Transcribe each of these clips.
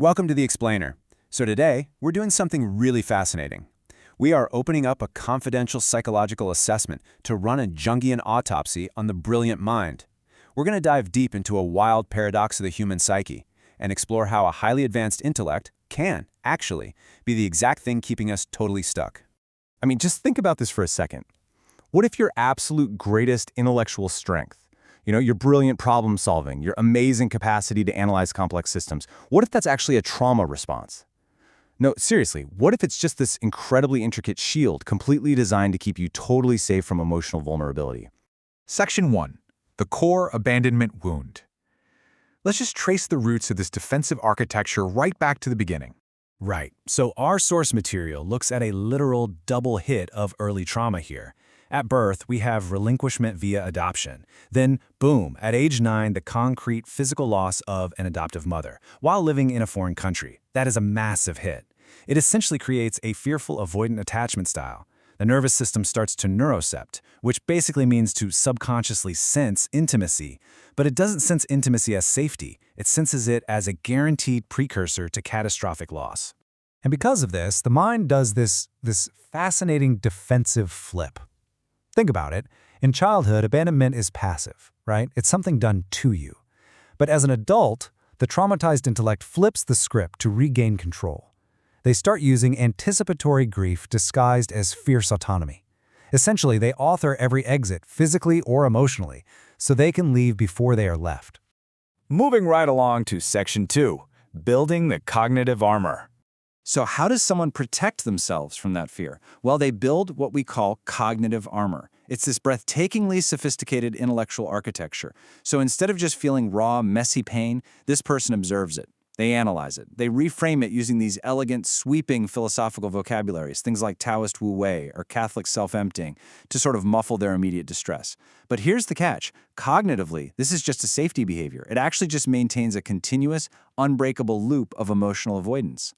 Welcome to The Explainer. So today, we're doing something really fascinating. We are opening up a confidential psychological assessment to run a Jungian autopsy on the brilliant mind. We're going to dive deep into a wild paradox of the human psyche and explore how a highly advanced intellect can, actually, be the exact thing keeping us totally stuck. I mean, just think about this for a second. What if your absolute greatest intellectual strength, your brilliant problem solving, your amazing capacity to analyze complex systems, what if that's actually a trauma response? No, seriously, what if it's just this incredibly intricate shield completely designed to keep you totally safe from emotional vulnerability? Section 1. The Core Abandonment Wound. Let's just trace the roots of this defensive architecture right back to the beginning. Right, so our source material looks at a literal double hit of early trauma here. At birth, we have relinquishment via adoption. Then, boom, at age 9, the concrete physical loss of an adoptive mother, while living in a foreign country. That is a massive hit. It essentially creates a fearful avoidant attachment style. The nervous system starts to neurocept, which basically means to subconsciously sense intimacy. But it doesn't sense intimacy as safety. It senses it as a guaranteed precursor to catastrophic loss. And because of this, the mind does this fascinating defensive flip. Think about it. In childhood, abandonment is passive, right? It's something done to you. But as an adult, the traumatized intellect flips the script to regain control. They start using anticipatory grief disguised as fierce autonomy. Essentially, they author every exit, physically or emotionally, so they can leave before they are left. Moving right along to Section 2, Building the Cognitive Armor. So how does someone protect themselves from that fear? Well, they build what we call cognitive armor. It's this breathtakingly sophisticated intellectual architecture. So instead of just feeling raw, messy pain, this person observes it. They analyze it. They reframe it using these elegant, sweeping philosophical vocabularies, things like Taoist Wu Wei or Catholic self-emptying, to sort of muffle their immediate distress. But here's the catch. Cognitively, this is just a safety behavior. It actually just maintains a continuous, unbreakable loop of emotional avoidance.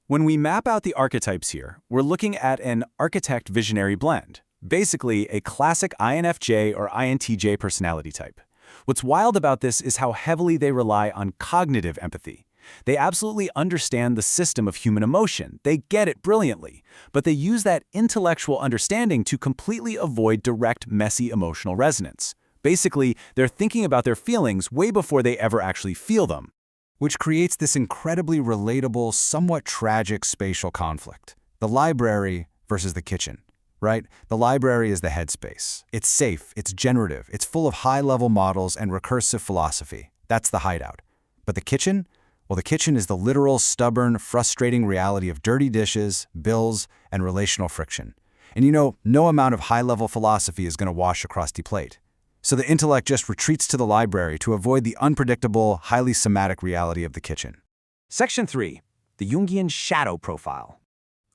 When we map out the archetypes here, we're looking at an architect visionary blend, basically a classic INFJ or INTJ personality type. What's wild about this is how heavily they rely on cognitive empathy. They absolutely understand the system of human emotion. They get it brilliantly, but they use that intellectual understanding to completely avoid direct, messy emotional resonance. Basically, they're thinking about their feelings way before they ever actually feel them, which creates this incredibly relatable, somewhat tragic spatial conflict. The library versus the kitchen, right? The library is the headspace. It's safe, it's generative, it's full of high-level models and recursive philosophy. That's the hideout. But the kitchen? Well, the kitchen is the literal, stubborn, frustrating reality of dirty dishes, bills, and relational friction. And no amount of high-level philosophy is going to wash a crusty plate. So the intellect just retreats to the library to avoid the unpredictable, highly somatic reality of the kitchen. Section 3, the Jungian Shadow Profile.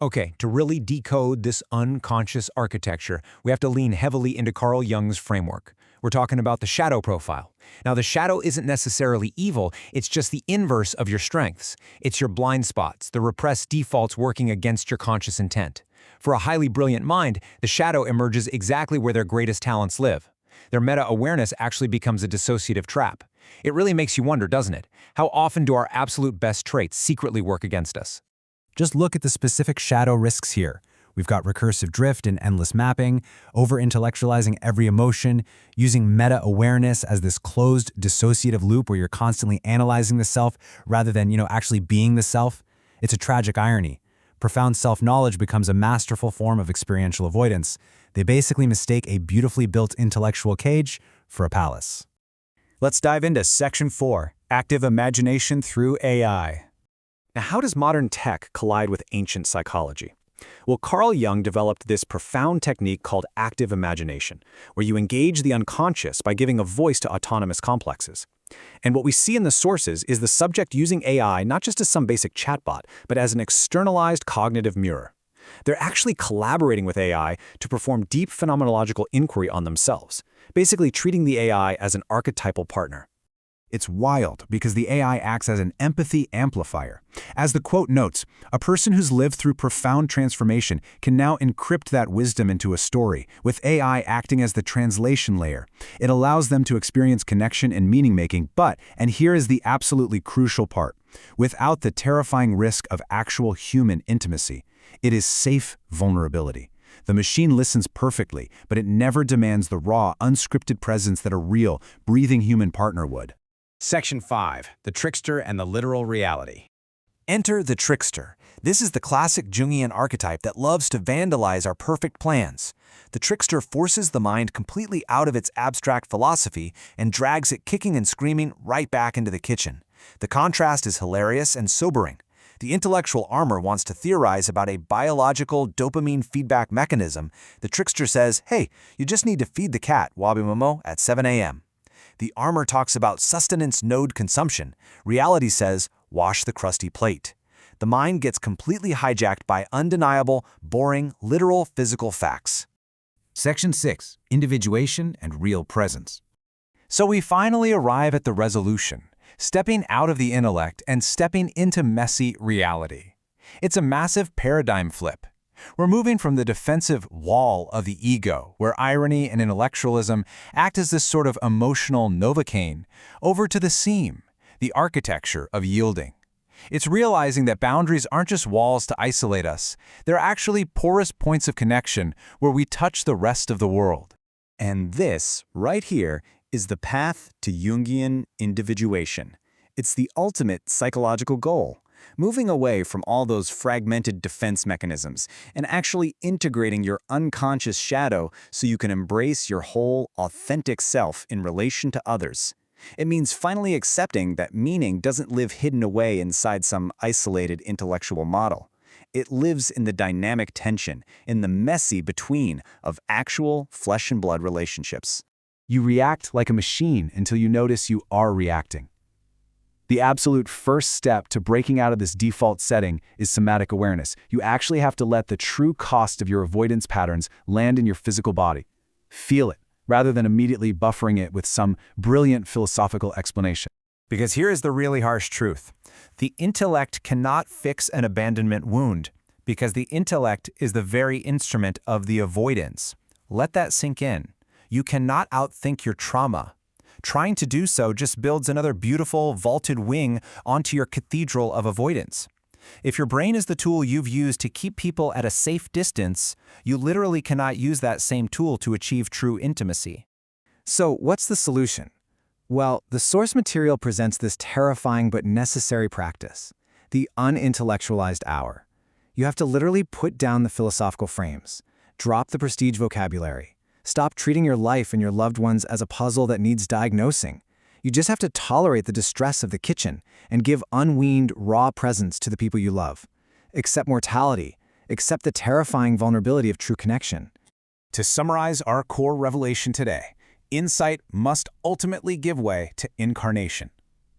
Okay, to really decode this unconscious architecture, we have to lean heavily into Carl Jung's framework. We're talking about the shadow profile. Now, the shadow isn't necessarily evil, it's just the inverse of your strengths. It's your blind spots, the repressed defaults working against your conscious intent. For a highly brilliant mind, the shadow emerges exactly where their greatest talents live. Their meta-awareness actually becomes a dissociative trap. It really makes you wonder, doesn't it? How often do our absolute best traits secretly work against us? Just look at the specific shadow risks here. We've got recursive drift and endless mapping, over-intellectualizing every emotion, using meta-awareness as this closed dissociative loop where you're constantly analyzing the self rather than, actually being the self. It's a tragic irony. Profound self-knowledge becomes a masterful form of experiential avoidance. They basically mistake a beautifully built intellectual cage for a palace. Let's dive into Section 4, Active Imagination through AI. Now, how does modern tech collide with ancient psychology? Well, Carl Jung developed this profound technique called active imagination, where you engage the unconscious by giving a voice to autonomous complexes. And what we see in the sources is the subject using AI not just as some basic chatbot, but as an externalized cognitive mirror. They're actually collaborating with AI to perform deep phenomenological inquiry on themselves, basically treating the AI as an archetypal partner. It's wild because the AI acts as an empathy amplifier. As the quote notes, a person who's lived through profound transformation can now encrypt that wisdom into a story, with AI acting as the translation layer. It allows them to experience connection and meaning-making, but, and here is the absolutely crucial part, without the terrifying risk of actual human intimacy. It is safe vulnerability. The machine listens perfectly, but it never demands the raw, unscripted presence that a real, breathing human partner would. Section 5. The Trickster and the Literal Reality. Enter the trickster. This is the classic Jungian archetype that loves to vandalize our perfect plans. The trickster forces the mind completely out of its abstract philosophy and drags it kicking and screaming right back into the kitchen. The contrast is hilarious and sobering. The intellectual armor wants to theorize about a biological dopamine feedback mechanism. The trickster says, hey, you just need to feed the cat, Wabi Momo, at 7 a.m. The armor talks about sustenance node consumption. Reality says, wash the crusty plate. The mind gets completely hijacked by undeniable, boring, literal physical facts. Section 6. Individuation and Real Presence. So we finally arrive at the resolution, stepping out of the intellect and stepping into messy reality. It's a massive paradigm flip. We're moving from the defensive wall of the ego, where irony and intellectualism act as this sort of emotional novocaine, over to the seam, the architecture of yielding. It's realizing that boundaries aren't just walls to isolate us, they're actually porous points of connection where we touch the rest of the world. And this, right here, is the path to Jungian individuation. It's the ultimate psychological goal. Moving away from all those fragmented defense mechanisms and actually integrating your unconscious shadow so you can embrace your whole, authentic self in relation to others. It means finally accepting that meaning doesn't live hidden away inside some isolated intellectual model. It lives in the dynamic tension, in the messy between of actual flesh and blood relationships. You react like a machine until you notice you are reacting. The absolute first step to breaking out of this default setting is somatic awareness. You actually have to let the true cost of your avoidance patterns land in your physical body. Feel it, rather than immediately buffering it with some brilliant philosophical explanation. Because here is the really harsh truth. The intellect cannot fix an abandonment wound, because the intellect is the very instrument of the avoidance. Let that sink in. You cannot outthink your trauma. Trying to do so just builds another beautiful, vaulted wing onto your cathedral of avoidance. If your brain is the tool you've used to keep people at a safe distance, you literally cannot use that same tool to achieve true intimacy. So, what's the solution? Well, the source material presents this terrifying but necessary practice, the unintellectualized hour. You have to literally put down the philosophical frames, drop the prestige vocabulary, stop treating your life and your loved ones as a puzzle that needs diagnosing. You just have to tolerate the distress of the kitchen and give unweaned, raw presence to the people you love. Accept mortality. Accept the terrifying vulnerability of true connection. To summarize our core revelation today, insight must ultimately give way to incarnation.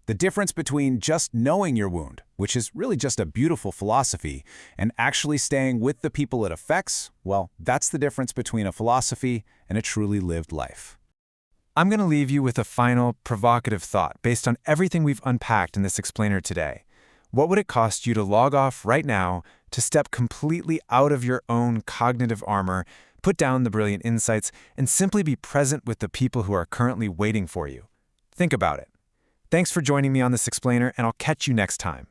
The difference between just knowing your wound, which is really just a beautiful philosophy, and actually staying with the people it affects, well, that's the difference between a philosophy and a truly lived life. I'm going to leave you with a final, provocative thought based on everything we've unpacked in this explainer today. What would it cost you to log off right now, to step completely out of your own cognitive armor, put down the brilliant insights, and simply be present with the people who are currently waiting for you? Think about it. Thanks for joining me on this explainer, and I'll catch you next time.